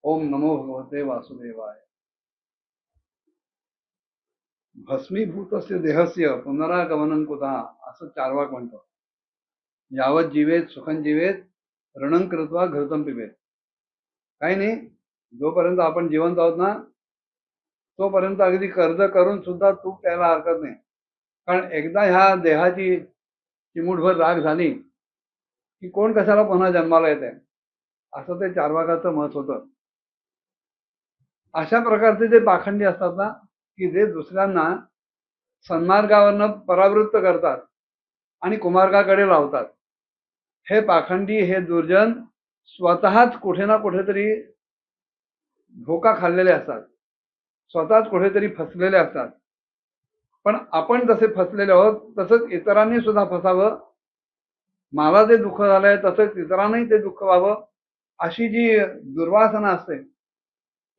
ओम नमो भगवते वासुदेवाय। भस्मीभूतस्य देहस्य पुनरागमनं कुतः असं चार्वाक म्हणतो. यावत जीवेत सुखं जीवेत रणं कृत्वा घृतं पिबेत. काही नाही, जोपर्यंत आपण जिवंत आहोत ना तोपर्यंत अगदी कर्ज करून सुद्धा तूप प्यायला हरकत नाही. कारण एकदा ह्या देहाची चिमूटभर राख झाली की कोण कशाला पुन्हा जन्माला येते, असं ते चार्वाकाचं मत होतं. अशा प्रकारचे जे पाखंडी असतात ना की जे दुसऱ्यांना सन्मार्गावरनं परावृत्त करतात आणि कुमार्गाकडे लावतात, हे पाखंडी, हे दुर्जन स्वतःच कुठे ना कुठेतरी धोका खाल्लेले असतात, स्वतःच कुठेतरी फसलेले असतात. पण आपण जसे फसलेले आहोत तसंच इतरांनी सुद्धा फसावं, मला जे दुःख झालंय तसंच इतरांनाही ते दुःख व्हावं, अशी जी दुर्वासना असते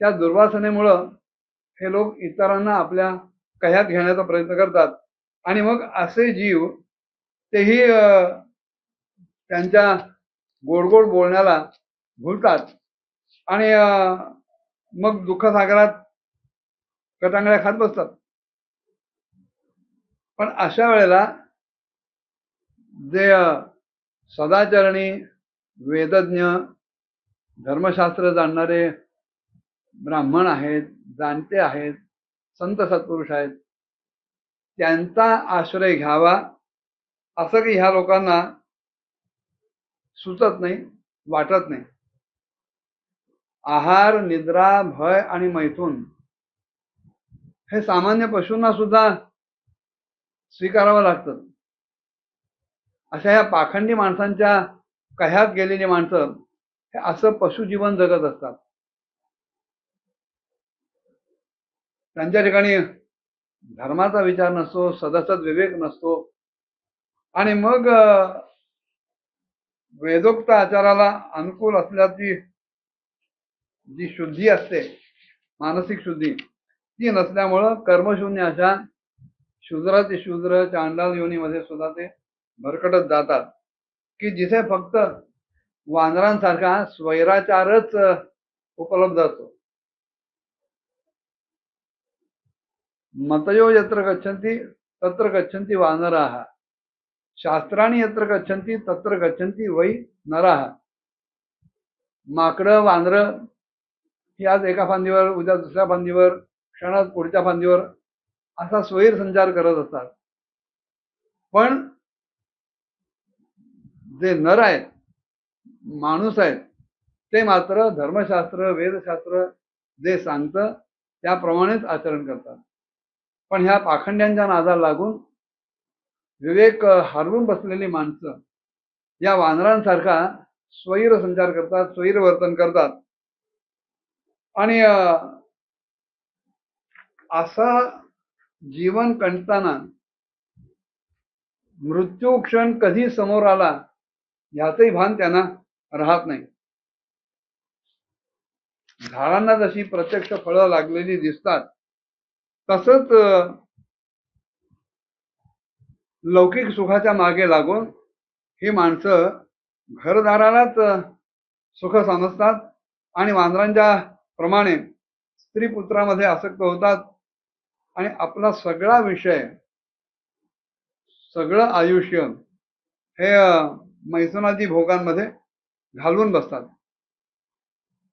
त्या दुर्वासनेमुळं हे लोक इतरांना आपल्या कह्यात घेण्याचा प्रयत्न करतात. आणि मग असे जीव तेही त्यांच्या गोड गोड बोलण्याला भुलतात आणि मग दुःखसागरात कटांगळ्या खात बसतात. पण अशा वेळेला जे सदाचरणी, वेदज्ञ, धर्मशास्त्र जाणणारे ब्राह्मण आहेत, जाणते आहेत, संत सत्पुरुष आहेत, त्यांचा आश्रय घ्यावा असं की ह्या लोकांना सुचत नाही, वाटत नाही. आहार, निद्रा, भय आणि मैथून हे सामान्य पशूंना सुद्धा स्वीकारावं लागतं. अशा ह्या पाखंडी माणसांच्या कह्यात गेलेली माणसं हे असं पशुजीवन जगत असतात. त्यांच्या ठिकाणी धर्माचा विचार नसतो, सदसद विवेक नसतो. आणि मग वेदोक्त आचाराला अनुकूल असल्याची जी शुद्धी असते, मानसिक शुद्धी, ती नसल्यामुळं कर्मशून्य अशा शूद्राचे शूद्र चांडाल योनीमध्ये सुद्धा ते भरकटत जातात की जिथे फक्त वानरांसारखा स्वैराचारच उपलब्ध असतो. मतयो यत्र गच्छन्ति तत्र गच्छन्ति वानराः, शास्त्राणी यत्र गच्छन्ति तत्र गच्छन्ति वै नराः. माकडं, वानरं ही आज एका फांदीवर, उद्या दुसऱ्या फांदीवर, क्षणात पुढच्या फांदीवर असा स्वैर संचार करत असतात. पण जे नर आहेत, माणूस आहेत, ते मात्र धर्मशास्त्र, वेदशास्त्र जे सांगतं त्याप्रमाणेच आचरण करतात. पण ह्या पाखंड्यांच्या नादाला लागून विवेक हरवून बसलेली माणसं या वानरांसारखा स्वैर संचार करतात, स्वैर वर्तन करतात. आणि असं जीवन कंटताना मृत्यू क्षण कधी समोर आला ह्याचंही भान त्यांना राहत नाही. झाडांना जशी प्रत्यक्ष फळं लागलेली दिसतात तसंच लौकिक सुखाच्या मागे लागून ही माणसं घरदारालाच सुख समजतात आणि वानरांच्या प्रमाणे स्त्री पुत्रामध्ये आसक्त होतात आणि आपला सगळा विषय, सगळं आयुष्य हे मैथुनादी भोगांमध्ये घालवून बसतात.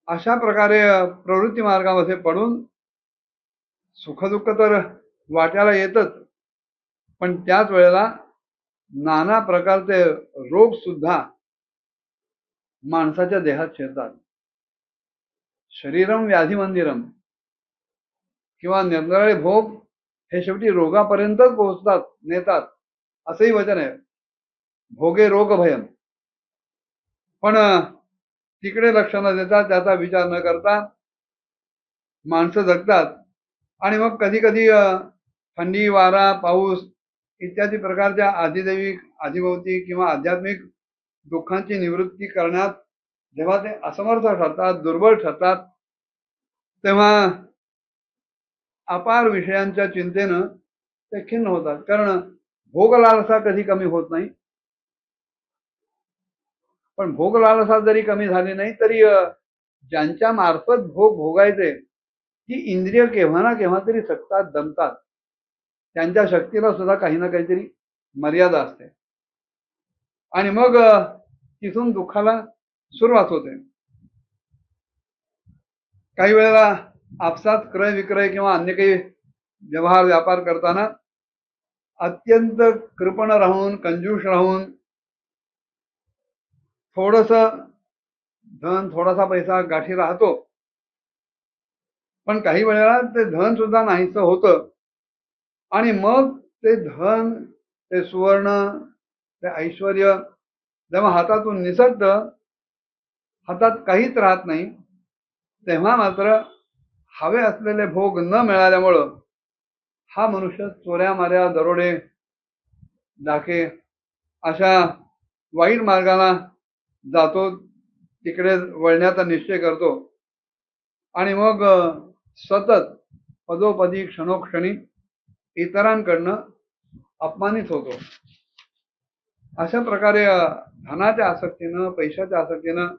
अशा प्रकारे प्रवृत्ती मार्गामध्ये पडून सुखदुःख तर वाट्याला येतच, पण त्याच वेळेला नाना प्रकारचे रोग सुद्धा माणसाच्या देहात शिरतात. शरीरम व्याधी मंदिरम किंवा निरनिराळे भोग हे शेवटी रोगापर्यंतच पोहोचतात, नेतात, असंही वचन आहे. भोगे रोग भयम. पण तिकडे लक्ष न देता, त्याचा विचार न करता माणसं जगतात. आणि मग कधी कधी थंडी, वारा, पाऊस इत्यादी प्रकारच्या आधिदैविक, आधिभौतिक किंवा आध्यात्मिक दुःखांची निवृत्ती करण्यात जेव्हा ते असमर्थ ठरतात, दुर्बल ठरतात, तेव्हा अपार विषयांच्या चिंतेनं ते खिन्न होतात. कारण भोग लालसा कधी कमी होत नाही. पण भोग लालसा जरी कमी झाली नाही तरी ज्यांच्या मार्फत भोग भोगायचे ती इंद्रिय केव्हा ना केव्हा तरी थकतात, दमतात. त्यांच्या शक्तीला सुद्धा काही ना काहीतरी मर्यादा असते आणि मग तिथून दुःखाला सुरुवात होते. काही वेळेला आपसात क्रय विक्रय किंवा अन्य काही व्यवहार व्यापार करताना अत्यंत कृपण राहून, कंजूष राहून थोडस धन, थोडासा पैसा गाठी राहतो, पण काही वेळेला ते धन सुद्धा नाहीसं होतं आणि मग ते धन, ते सुवर्ण, ते ऐश्वर जेव्हा हातातून निसटतं, हातात काहीच राहत नाही, तेव्हा मात्र हवे असलेले भोग न मिळाल्यामुळं हा मनुष्य चोऱ्या माऱ्या, दरोडे, डाके अशा वाईट मार्गाला जातो, तिकडे वळण्याचा निश्चय करतो आणि मग सतत पदोपदी क्षणोक्षणी इतरांकडनं अपमानित होतो. अशा प्रकारे धनाच्या आसक्तीनं, पैशाच्या आसक्तीनं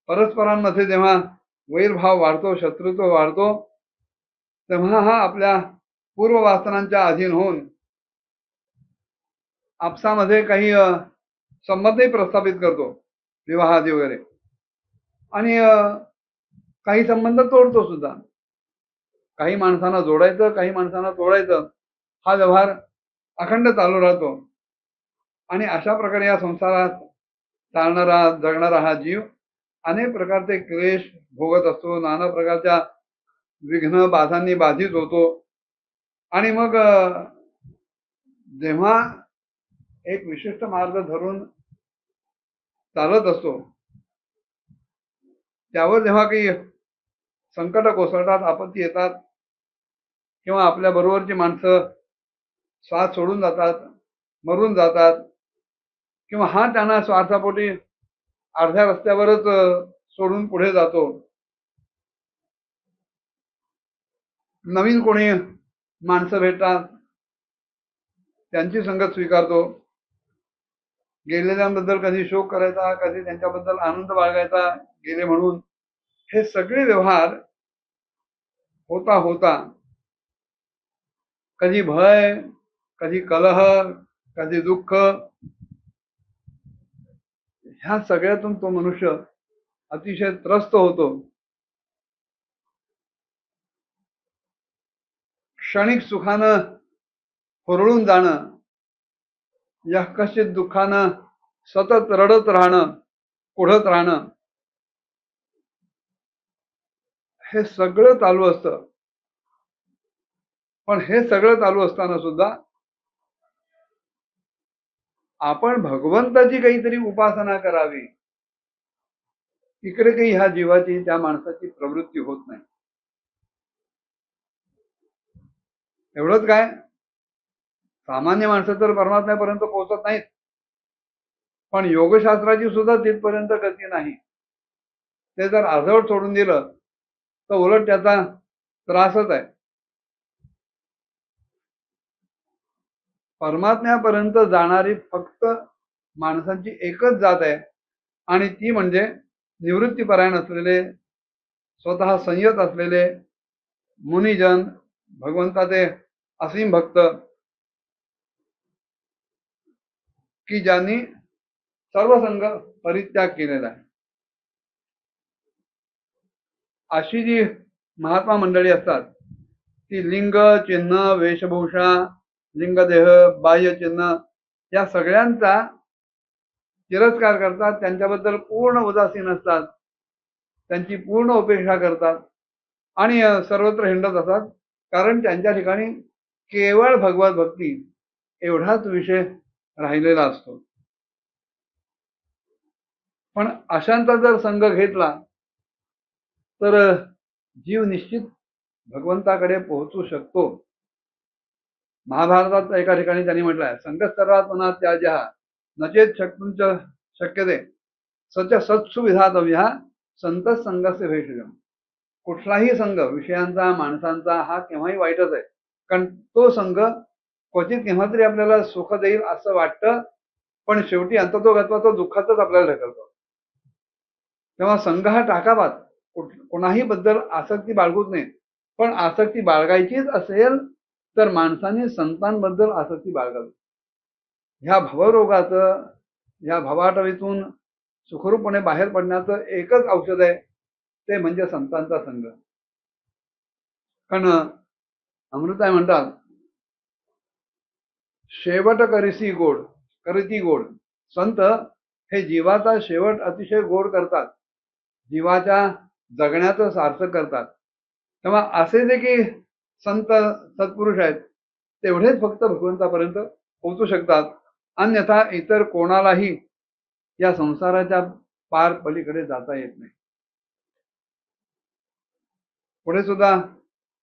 परस्परांमध्ये जेव्हा वैरभाव वाढतो, शत्रुत्व वाढतो, तेव्हा हा आपल्या पूर्ववासनांच्या अधीन होऊन आपसामध्ये काही संबंधही प्रस्थापित करतो, विवाहादी वगैरे, आणि काही संबंध तोडतो सुद्धा. काही माणसांना जोडायचं, काही माणसांना तोडायचं, हा व्यवहार अखंड चालू राहतो आणि अशा प्रकारे या संसारात चालणारा, जगणारा हा जीव अनेक प्रकारचे क्लेश भोगत असतो, नाना प्रकारच्या विघ्न बाधांनी बाधित होतो आणि मग जेव्हा एक विशिष्ट मार्ग धरून चालत असतो, त्यावर जेव्हा काही संकट कोसळतात, आपत्ती येतात किंवा आपल्या बरोबरची माणसं साथ सोडून जातात, मरून जातात किंवा हा त्यांना स्वार्थापोटी अर्ध्या रस्त्यावरच सोडून पुढे जातो, नवीन कोणी माणसं भेटतात, त्यांची संगत स्वीकारतो, गेलेल्यांबद्दल कधी शोक करायचा, कधी त्यांच्याबद्दल आनंद बाळगायचा, गेले म्हणून, हे सगळे व्यवहार होता होता कधी भय, कधी कलह, कधी दुःख, ह्या सगळ्यातून तो मनुष्य अतिशय त्रस्त होतो. क्षणिक सुखानं हुरळून जाणं, या कशित दुःखानं सतत रडत राहणं, कुढत राहणं, हे सगळं चालू असतं. पण हे सगळं चालू असताना सुद्धा आपण भगवंताची काहीतरी उपासना करावी, इकडे काही ह्या जीवाची, त्या माणसाची प्रवृत्ती होत नाही. एवढंच काय, सामान्य माणसं तर परमात्म्यापर्यंत पोहोचत नाहीत, पण योगशास्त्राची सुद्धा तिथपर्यंत गती नाही. ते जर अर्धवट सोडून दिलं तर उलट त्याचा त्रासच आहे. परमात्म्यापर्यंत जाणारी फक्त माणसांची एकच जात आहे आणि ती म्हणजे निवृत्तीपरायण असलेले, स्वतः संयत असलेले मुनिजन, भगवंताचे असीम भक्त, की ज्यांनी सर्व संग परित्याग केलेला आहे. अशी जी महात्मा मंडळी असतात ती लिंग, चिन्ह, वेशभूषा, लिंगदेह, बाह्य चिन्ह या सगळ्यांचा तिरस्कार करतात, त्यांच्याबद्दल पूर्ण उदासीन असतात, त्यांची पूर्ण उपेक्षा करतात आणि सर्वत्र हिंडत असतात, कारण त्यांच्या ठिकाणी केवळ भगवत भक्ती एवढाच विषय राहिलेला असतो. पण अशांचा जर संघ घेतला तर जीव निश्चित भगवंताकडे पोहोचू शकतो. महाभारतात एका ठिकाणी त्यांनी म्हटलं आहे, संघ सर्वात मनात त्याज्या नचेत शक्तुंच शक्यते सच सत्सु विधातव्या संत संघाचे भेषजम. कुठलाही संघ विषयांचा, माणसांचा हा केव्हाही वाईटच आहे, कारण तो संघ क्वचित केव्हा तरी आपल्याला सुख देईल असं वाटतं, पण शेवटी अंततोगत्वा तो दुःखातच आपल्याला ढकलतो. तेव्हा संघ हा टाकावाच, कोणाही बद्दल आसक्ती बाळगूच नये. पण आसक्ती बाळगायचीच असेल तर माणसाने संतांबद्दल आसक्ती बाळगावी. ह्या भवरोगाचं, ह्या भवाटवीतून सुखरूपपणे बाहेर पडण्याचं एकच औषध आहे, ते म्हणजे संतांचा संग. कारण अमृताई म्हणतात, शेवट करीसी गोड, करीती गोड. संत हे जीवाचा शेवट अतिशय गोड करतात, जीवाच्या जगण्याचं सार्थक करतात. तेव्हा असे जे की संत सत्पुरुष आहेत, तेवढेच फक्त भगवंतापर्यंत पोहोचू शकतात. अन्यथा इतर कोणालाही या संसाराच्या पार पलीकडे जाता येत नाही. पुढे सुद्धा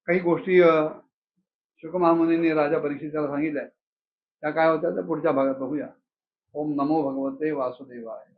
काही गोष्टी शुकमहामुनींनी राजा परीक्षिताला सांगितल्या. त्या काय होत्या त्या पुढच्या भागात बघूया. ओम नमो भगवते वासुदेवाय.